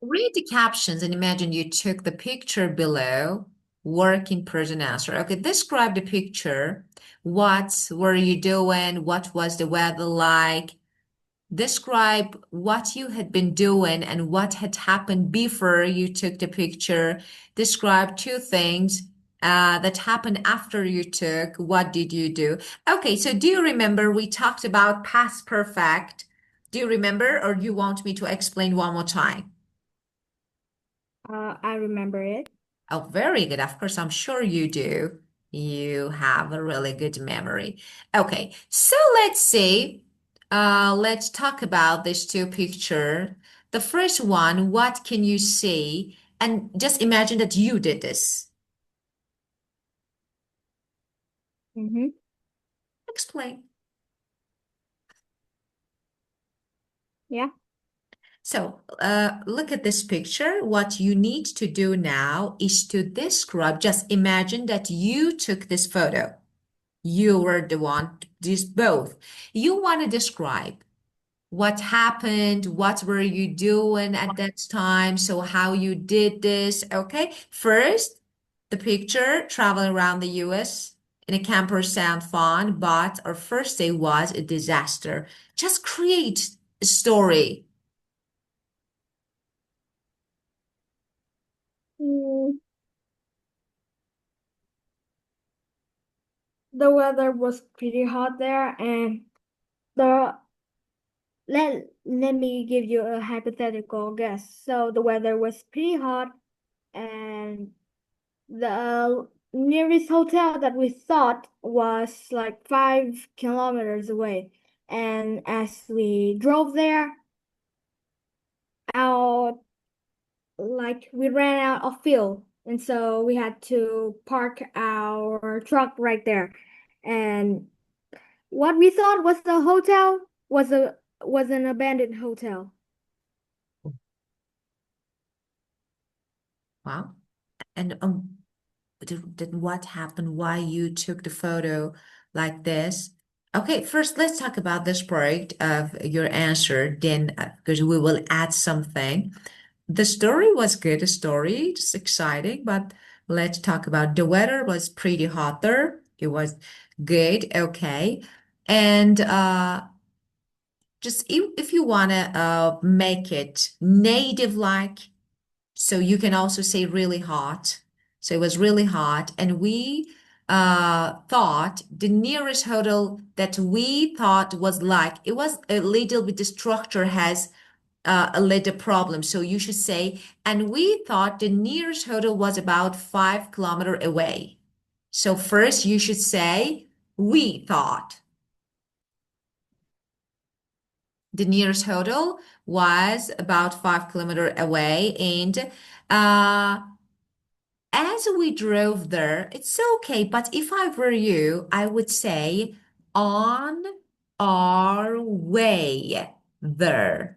Read the captions and imagine you took the picture below. Work in person answer. Okay, describe the picture. What were you doing? What was the weather like? Describe what you had been doing and what had happened before you took the picture. Describe two things that happened after you took. What did you do? Okay, so do you remember we talked about past perfect? Do you remember, or do you want me to explain one more time? I remember it. Oh, very good. Of course, I'm sure you do. You have a really good memory. Okay, so let's see. Let's talk about these two picture. The first one, what can you see? And just imagine that you did this. Mm-hmm. Explain. Yeah. So, look at this picture. What you need to do now is to describe, just imagine that you took this photo. You were the one, this both. You want to describe what happened, what were you doing at that time, so how you did this. Okay, first, the picture traveling around the US in a camper sound fun, but our first day was a disaster. Just create a story. Mm, the weather was pretty hot there, and the let me give you a hypothetical guess. So the weather was pretty hot, and the nearest hotel that we thought was like 5 kilometers away. And as we drove there, out like we ran out of fuel, and so we had to park our truck right there. And what we thought was the hotel was an abandoned hotel. Wow. And then what happened? Why you took the photo like this? Okay, first let's talk about this part of your answer, then because we will add something. The story was good, the story, it's exciting, but let's talk about the weather was pretty hot there. It was good, okay. And just if you wanna make it native like, so you can also say really hot. So it was really hot. And we thought the nearest hotel that we thought was like, it was a little bit, the structure has a little problem. So you should say, and we thought the nearest hotel was about 5 kilometers away. So first you should say, we thought the nearest hotel was about 5 kilometers away. And uh, as we drove there, it's okay, but if I were you, I would say on our way there.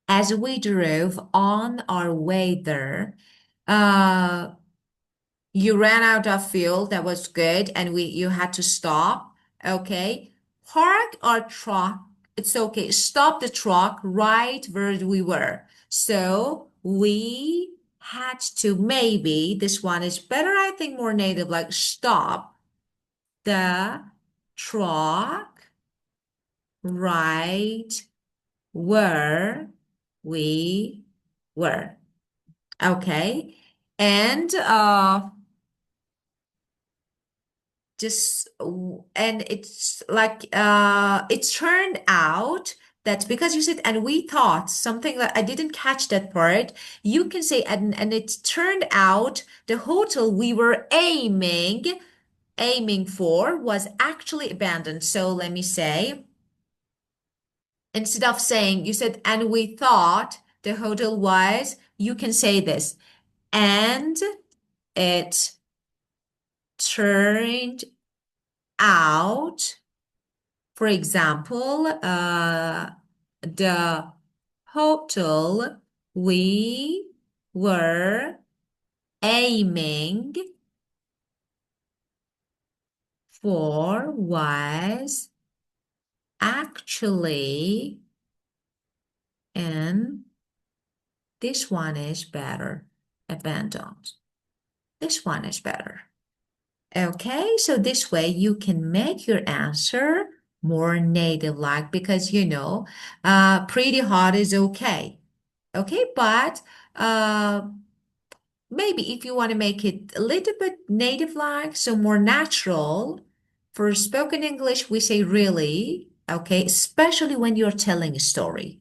As we drove on our way there, uh, you ran out of fuel. That was good, and we you had to stop. Okay, park our truck. It's okay. Stop the truck right where we were. So we had to maybe this one is better. I think more native. Like stop the truck right where we were. Okay, and just and it's like it turned out that because you said and we thought something that I didn't catch that part, you can say and it turned out the hotel we were aiming for was actually abandoned. So let me say, instead of saying you said and we thought the hotel was, you can say this, and it turned out, for example, the hotel we were aiming for was actually in This one is better. Abandoned. This one is better. Okay, so this way you can make your answer more native-like because pretty hot is okay. Okay, but maybe if you want to make it a little bit native-like, so more natural, for spoken English, we say really, okay, especially when you're telling a story.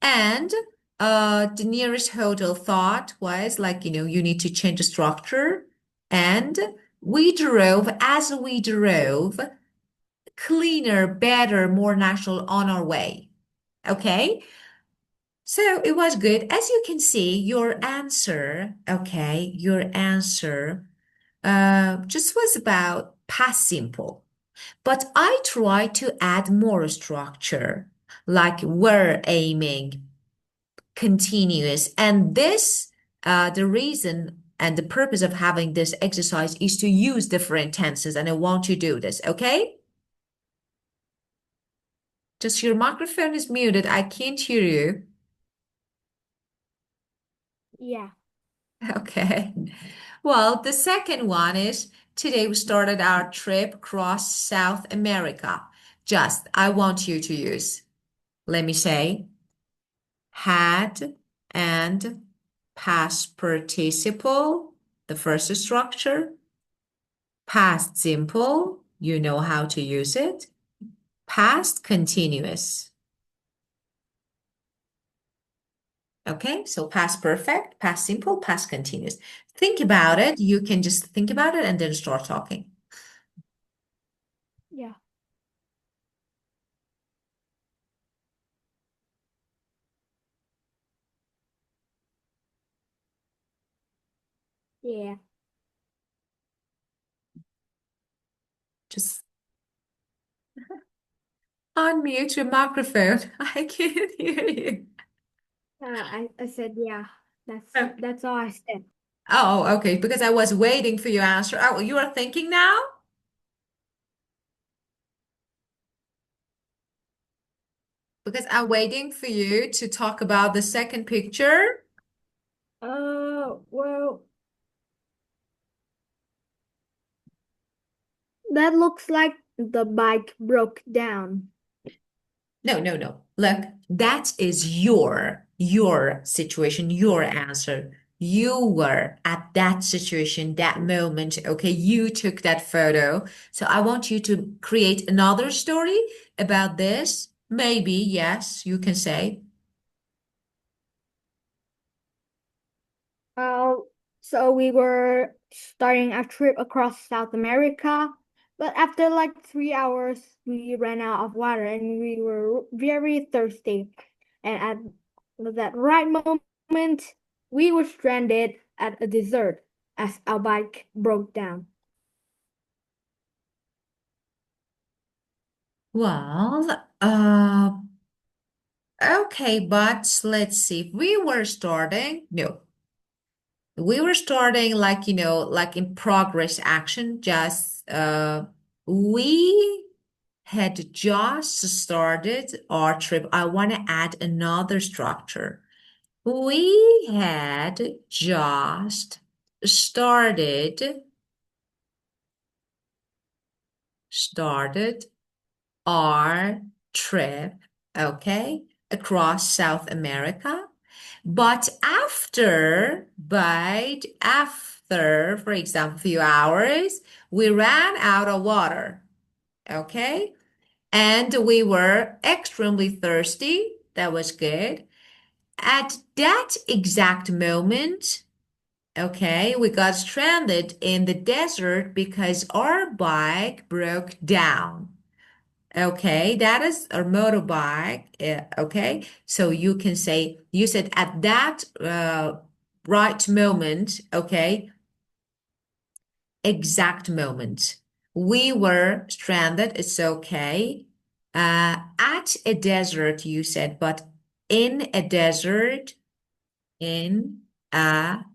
And the nearest hotel thought was like, you need to change the structure. And as we drove, cleaner, better, more natural on our way. Okay. So it was good. As you can see, your answer just was about past simple. But I tried to add more structure, like were aiming, continuous. And the reason and the purpose of having this exercise is to use different tenses. And I want you to do this, okay? Just your microphone is muted. I can't hear you. Yeah. Okay. Well, the second one is today we started our trip across South America. I want you to use, let me say, had and past participle, the first structure. Past simple, you know how to use it. Past continuous. Okay, so past perfect, past simple, past continuous. Think about it. You can just think about it and then start talking. Yeah. Yeah. Just unmute your microphone. I can't hear you. I said yeah. Oh, That's all I said. oh, okay, because I was waiting for your answer. Oh, you are thinking now? Because I'm waiting for you to talk about the second picture. Well, that looks like the bike broke down. No, no, no. Look, that is your situation, your answer. You were at that situation, that moment. Okay, you took that photo. So I want you to create another story about this. Maybe, yes, you can say. Uh, so we were starting a trip across South America, but after like 3 hours, we ran out of water and we were very thirsty. And at that right moment, we were stranded at a desert as our bike broke down. Well, okay, but let's see. We were starting like, like in progress action, just we had just started our trip. I want to add another structure. We had just started started our trip, okay, across South America. But after, for example, a few hours, we ran out of water, okay? And we were extremely thirsty. That was good. At that exact moment, okay, we got stranded in the desert because our bike broke down. Okay, that is a motorbike. Okay, so you said at that right moment, okay, exact moment. We were stranded. It's okay. At a desert, you said, but in a desert, in a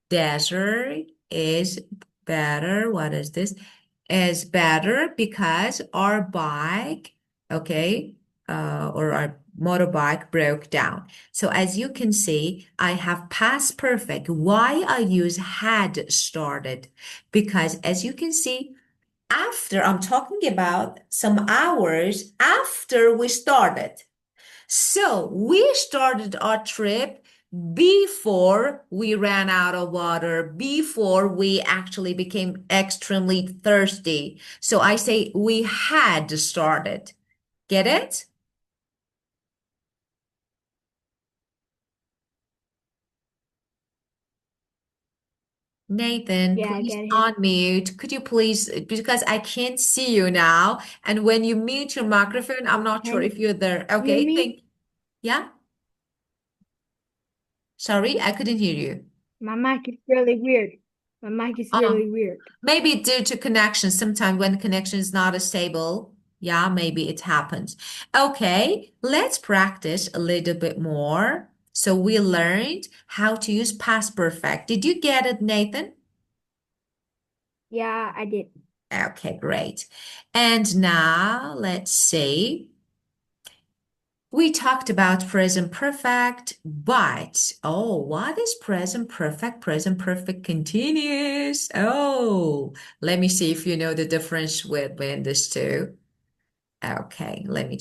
desert is better. What is this? Is better because our bike, okay, or our motorbike broke down. So as you can see, I have past perfect. Why I use had started? Because as you can see, after I'm talking about some hours after we started. So we started our trip before we ran out of water, before we actually became extremely thirsty. So I say we had started. Get it? Nathan, Yeah, I please get it. unmute. Could you please, because I can't see you now. And when you mute your microphone, I'm not sure Can if you're there. you hear Okay, me? yeah. Sorry, I couldn't hear you. My mic is really weird. My mic is Oh, really weird. maybe due to connection. Sometimes when connection is not as stable, yeah, maybe it happens. Okay, let's practice a little bit more. So we learned how to use past perfect. Did you get it, Nathan? Yeah, I did. Okay, great. And now let's see. We talked about present perfect, but oh, what is present perfect? Present perfect continuous. Oh, let me see if you know the difference between these two. Okay, let me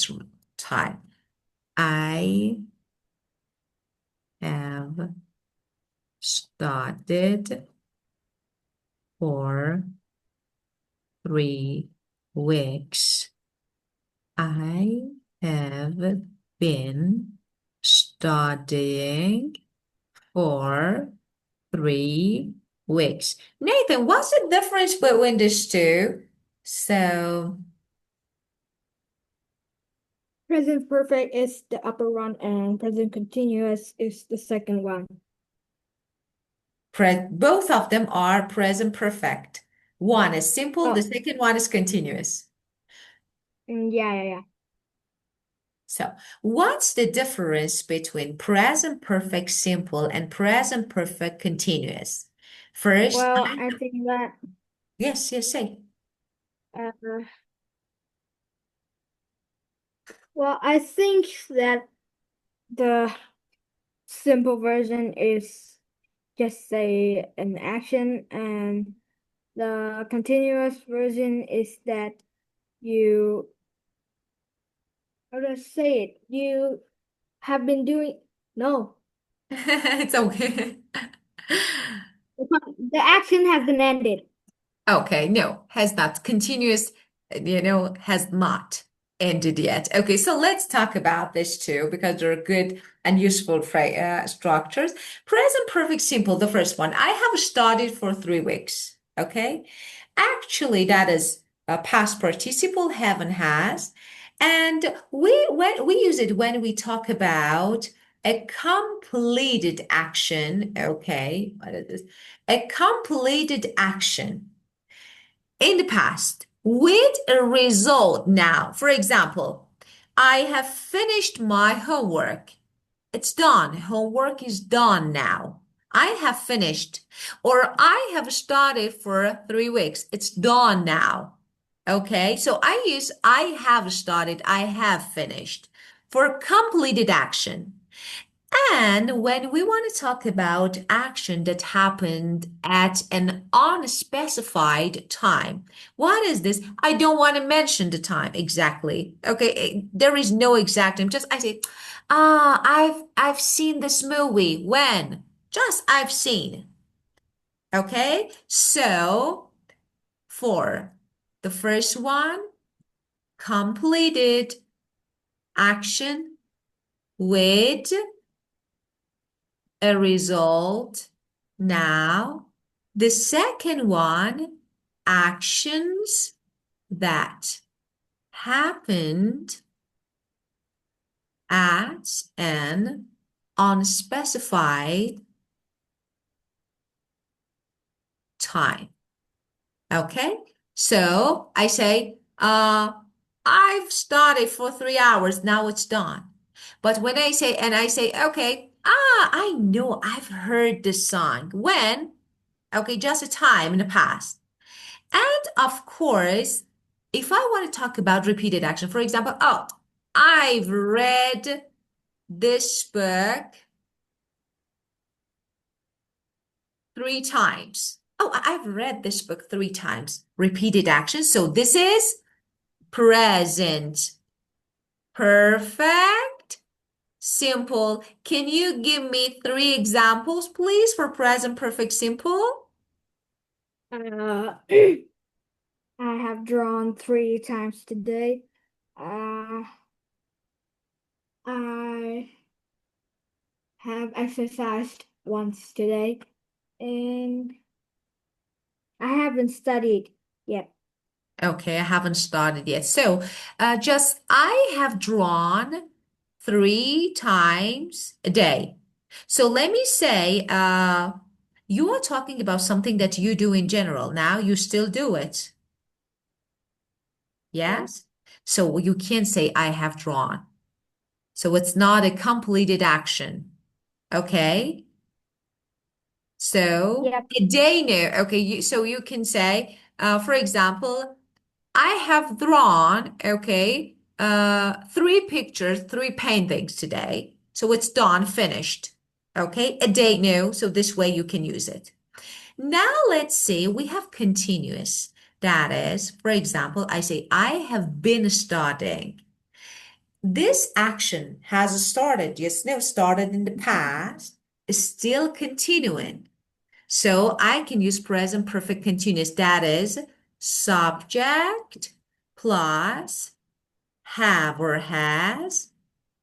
type. I have started for 3 weeks. I have been studying for 3 weeks. Nathan, what's the difference between these two? So, Present perfect is the upper one and present continuous is the second one. both of them are present perfect. One is simple, the Oh, second one is continuous. yeah, yeah, yeah. So, what's the difference between present perfect simple and present perfect continuous? First, Well, I think that yes, yes, say. uh, well, I think that the simple version is just say an action, and the continuous version is that you, how do I say it? You have been doing, no, It's okay. the action has been ended. Okay, no, has not. Continuous, has not ended yet. Okay, so let's talk about this too because they're good and useful structures. Present perfect simple, the first one. I have studied for 3 weeks. Okay, actually, that is a past participle, haven't has, and we use it when we talk about a completed action. Okay, what is this? A completed action in the past with a result now. For example, I have finished my homework. It's done. Homework is done now. I have finished. Or I have studied for 3 weeks. It's done now. Okay, so I use I have studied, I have finished for completed action. And when we want to talk about action that happened at an unspecified time, what is this? I don't want to mention the time exactly. Okay, there is no exact time. Just I say, I've seen this movie. When? Just I've seen. Okay, so for the first one, completed action with a result now. The second one, actions that happened at an unspecified time. Okay, so I say, I've studied for 3 hours, now it's done. But when I say, okay, I know I've heard this song. When? Okay, just a time in the past. And of course, if I want to talk about repeated action, for example, oh, I've read this book 3 times. Oh, I've read this book 3 times. Repeated action. So this is present. Perfect. Simple. Can you give me 3 examples, please, for present perfect simple? I have drawn 3 times today. Uh, I have exercised once today, and I haven't studied yet. Okay, I haven't started yet. So, just I have drawn 3 times a day. So let me say, you are talking about something that you do in general. Now you still do it. Yeah. Yes? So you can't say I have drawn. So it's not a completed action. Okay? So Yep. a day no. Okay, so you can say, for example, I have drawn, okay, 3 pictures, 3 paintings today. So it's done, finished. Okay, a day no. So this way you can use it. Now let's see, we have continuous. That is, for example, I say, I have been studying. This action has started, yes, no, started in the past, is still continuing. So I can use present perfect continuous. That is subject plus have or has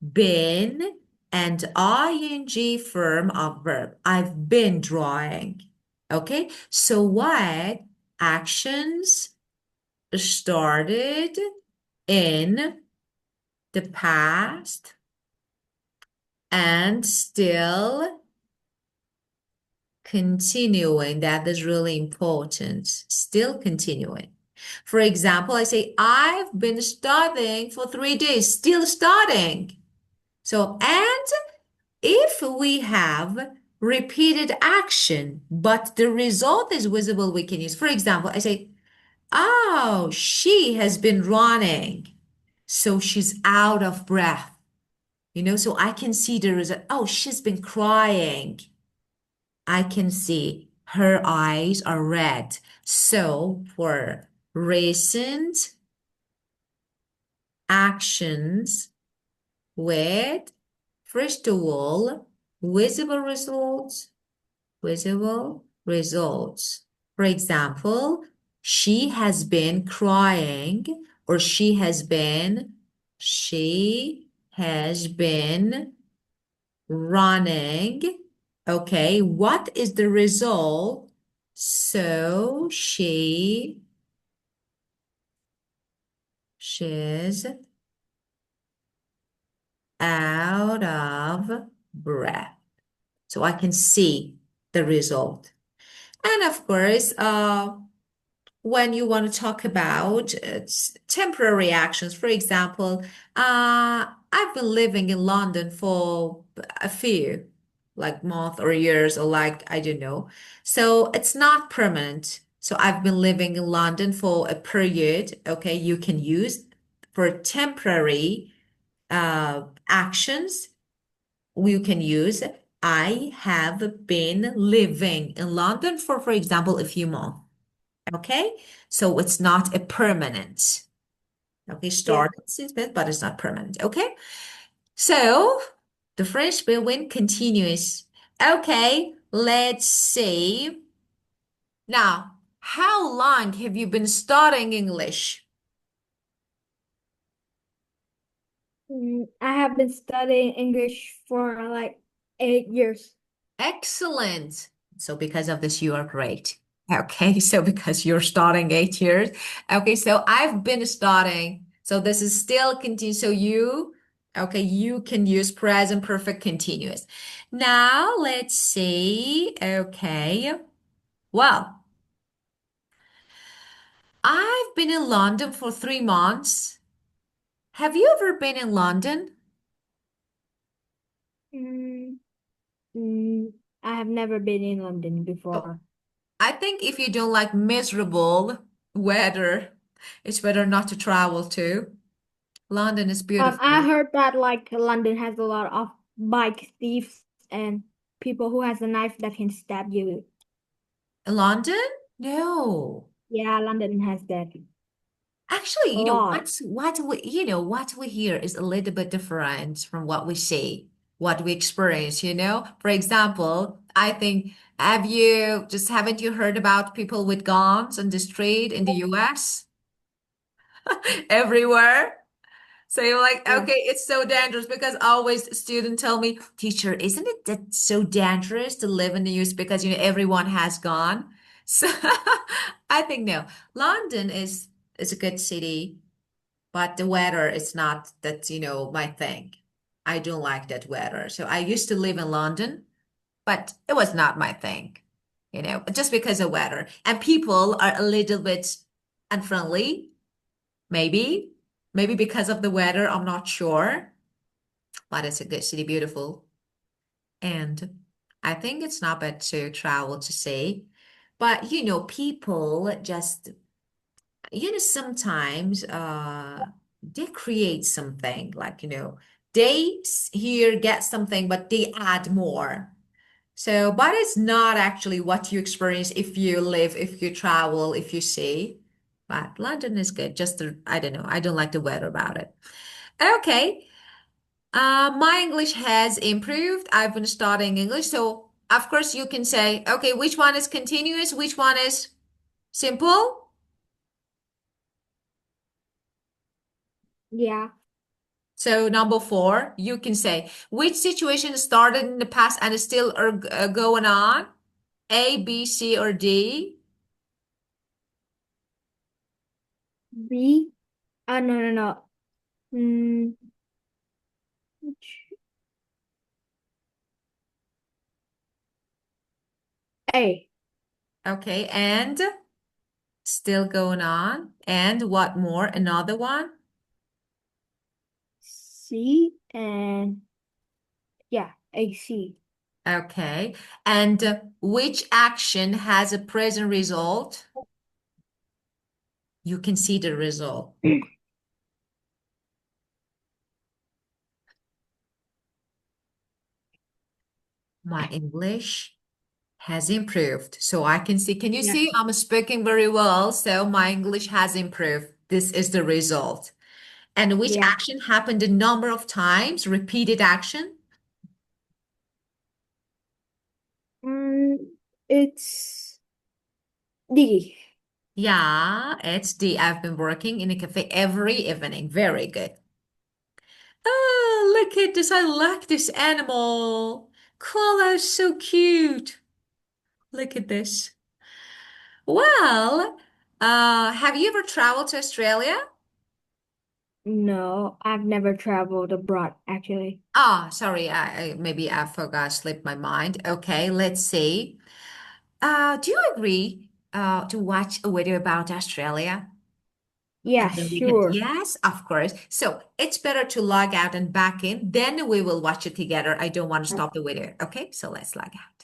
been and ing form of verb. I've been drawing. Okay. So what actions started in the past and still continuing? That is really important. Still continuing. For example, I say, I've been studying for 3 days, still studying. So, and if we have repeated action, but the result is visible, we can use, for example, I say, oh, she has been running. So she's out of breath. So I can see the result. Oh, she's been crying. I can see her eyes are red. So for recent actions with, first of all, visible results, visible results. For example, she has been crying or she has been running. Okay, what is the result? So she's out of breath. So I can see the result. And of course, when you want to talk about temporary actions, for example, I've been living in London for a few, like months or years, or like, I don't know. So it's not permanent. So I've been living in London for a period. Okay, you can use for temporary actions. You can use I have been living in London for example, a few months. Okay, so it's not a permanent. Okay, Yeah. started since then, but it's not permanent. Okay, so the French when continuous. Okay, let's see. Now, how long have you been studying English? I have been studying English for like 8 years. Excellent. So because of this, you are great. Okay, so because you're starting 8 years. Okay, so I've been starting. So this is still continuous. So okay, you can use present perfect continuous. Now let's see. Okay, well, I've been in London for 3 months. Have you ever been in London? Mm, mm, I have never been in London Oh, before. I think if you don't like miserable weather, it's better not to travel to. London is I beautiful. heard that like London has a lot of bike thieves and people who has a knife that can stab you. London? No. Yeah, London has that Actually, a lot. what we hear is a little bit different from what we see, what we experience, you know? For example, I think haven't you heard about people with guns on the street in the US? Everywhere. So you're like, Yeah, okay, it's so dangerous because always students tell me, teacher, isn't it that so dangerous to live in the US because everyone has gone? So I think no. London is a good city, but the weather is not that, my thing. I don't like that weather. So I used to live in London, but it was not my thing, just because of weather. And people are a little bit unfriendly, maybe. Maybe because of the weather, I'm not sure, but it's a good city, beautiful. And I think it's not bad to travel to see. But people just, sometimes they create something like, here get something, but they add more. So, but it's not actually what you experience if you live, if you travel, if you see. But London is good. I don't know. I don't like the weather about it. Okay. My English has improved. I've been studying English. So, of course, you can say, okay, which one is continuous? Which one is simple? yeah. So, number four, you can say, which situation started in the past and is still going on? A, B, C, or D? B. No, no, no. Mm, A. Okay, and still going on. And what more? Another one? C and yeah, A C. Okay. And which action has a present result? You can see the result. My English has improved. So I can see, can you Yeah, see? I'm speaking very well. So my English has improved. This is the result. And which yeah. action happened a number of times? Repeated action? Mm, it's D. Yeah, it's the I've been working in a cafe every evening. Very good. Oh, look at this. I like this animal. Koala is so cute. Look at this. Well, have you ever traveled to Australia? No, I've never traveled abroad actually. Ah, sorry, maybe I forgot, slipped my mind. Okay, let's see. Do you agree to watch a video about Australia? Yeah, And then we can, sure. yes, of course. So it's better to log out and back in. Then we will watch it together. I don't want to stop the video. Okay, so let's log out.